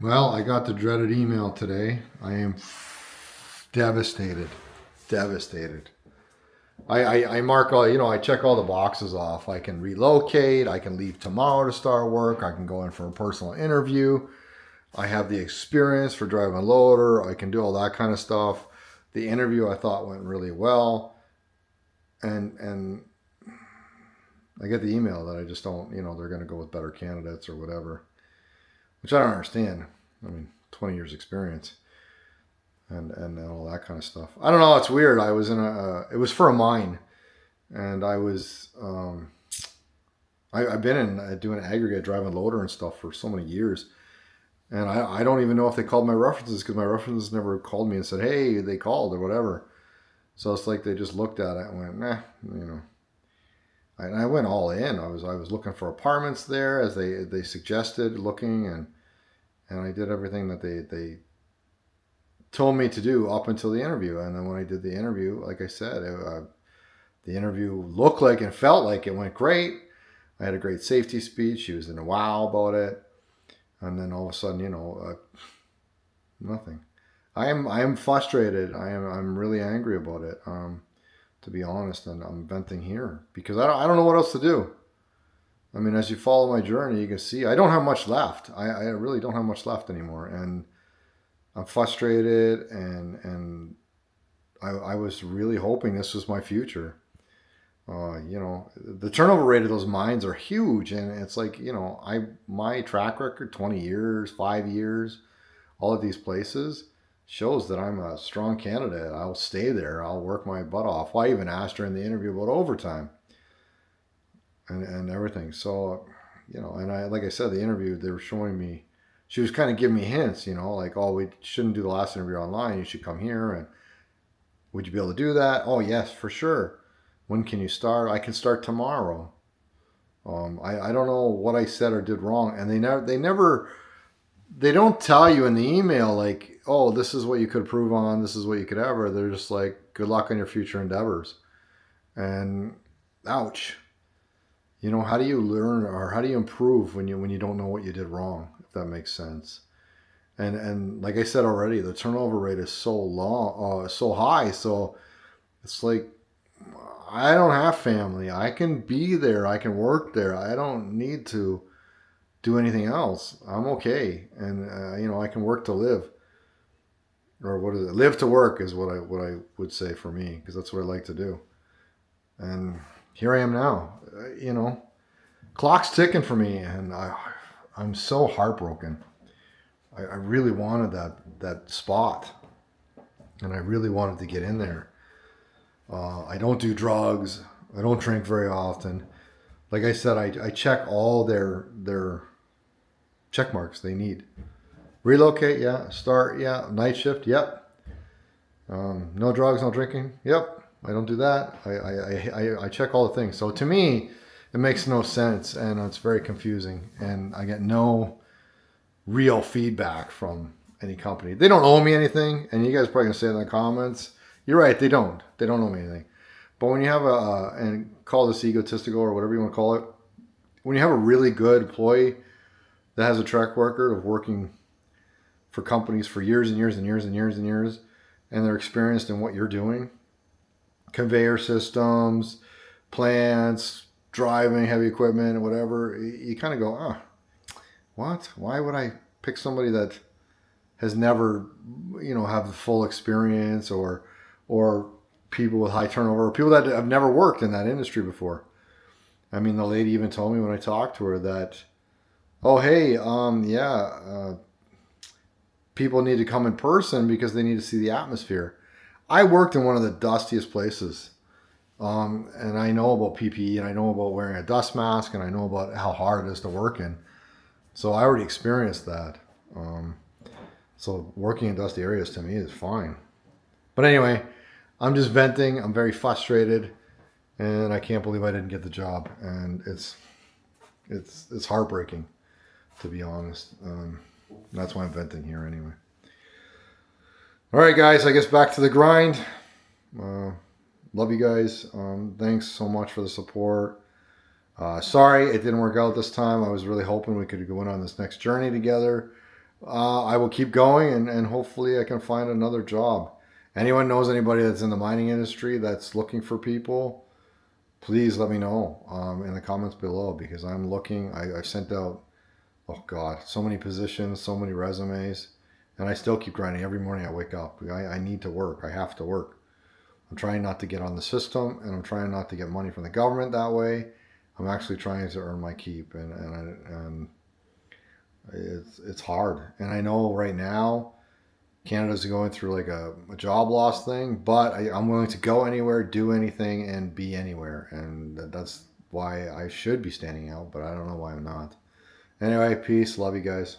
Well, I got the dreaded email today. I am devastated. Devastated. I mark all, I check all the boxes off. I can relocate. I can leave tomorrow to start work. I can go in for a personal interview. I have the experience for driving a loader. I can do all that kind of stuff. The interview I thought went really well. And I get the email that I just don't, they're going to go with better candidates or whatever, which I don't understand. I mean, 20 years experience. And all that kind of stuff. I don't know. It's weird. I was in it was for a mine, and I've been in doing aggregate driving loader and stuff for so many years, and I don't even know if they called my references because my references never called me and said, hey, they called or whatever. So it's like they just looked at it and went, nah, you know. And I went all in. I was looking for apartments there as they suggested looking, and I did everything that they told me to do up until the interview. And then when I did the interview, like I said, the interview looked like and felt like it went great. I had a great safety speech. She was in a wow about it. And then all of a sudden, nothing. I am frustrated. I'm really angry about it. To be honest, and I'm venting here because I don't know what else to do. I mean, as you follow my journey, you can see I don't have much left. I really don't have much left anymore, and I'm frustrated, and I was really hoping this was my future. The turnover rate of those mines are huge, and it's like my track record, 20 years, 5 years, all of these places shows that I'm a strong candidate. I'll stay there. I'll work my butt off. Well, I even asked her in the interview about overtime and everything. So, and like I said, the interview they were showing me. She was kind of giving me hints, like, oh, we shouldn't do the last interview online. You should come here, and would you be able to do that? Oh, yes, for sure. When can you start? I can start tomorrow. I don't know what I said or did wrong, and they don't tell you in the email like, oh, this is what you could improve on, this is what you could ever. They're just like, good luck on your future endeavors. And ouch. How do you learn or how do you improve when you don't know what you did wrong, if that makes sense? And like I said already, the turnover rate is so high. So it's like I don't have family. I can be there. I can work there. I don't need to do anything else. I'm okay, and I can work to live, or what is it? Live to work is what I would say for me because that's what I like to do. And here I am now. Clock's ticking for me, and I'm so heartbroken. I really wanted that spot, and I really wanted to get in there. I don't do drugs. I don't drink very often. Like I said, I check all their check marks they need. Relocate, yeah. Start, yeah. Night shift, yep. No drugs, no drinking, yep. I don't do that. I check all the things. So to me, it makes no sense, and it's very confusing, and I get no real feedback from any company. They don't owe me anything, and you guys are probably gonna say in the comments, you're right, they don't. They don't owe me anything. But when you have and call this egotistical or whatever you want to call it, when you have a really good employee that has a track record of working for companies for years and years and years and years and years, and they're experienced in what you're doing, conveyor systems, plants, driving heavy equipment, or whatever, you kind of go, oh, what? Why would I pick somebody that has never, have the full experience, or people with high turnover, or people that have never worked in that industry before? I mean, the lady even told me when I talked to her that, oh, hey, people need to come in person because they need to see the atmosphere. I worked in one of the dustiest places, and I know about PPE, and I know about wearing a dust mask, and I know about how hard it is to work in. So I already experienced that. So working in dusty areas to me is fine. But anyway, I'm just venting. I'm very frustrated, and I can't believe I didn't get the job, and it's heartbreaking, to be honest. That's why I'm venting here anyway. All right, guys. I guess back to the grind. Love you guys. Thanks so much for the support. Sorry it didn't work out this time. I was really hoping we could go in on this next journey together. I will keep going, and hopefully I can find another job. Anyone knows anybody that's in the mining industry that's looking for people, please let me know in the comments below, because I'm looking. I sent out, oh God, so many positions, so many resumes, and I still keep grinding. Every morning I wake up. I need to work. I have to work. I'm trying not to get on the system, and I'm trying not to get money from the government that way. I'm actually trying to earn my keep, and it's hard. And I know right now Canada's going through like a job loss thing, but I'm willing to go anywhere, do anything, and be anywhere, and that's why I should be standing out. But I don't know why I'm not. Anyway, peace. Love you guys.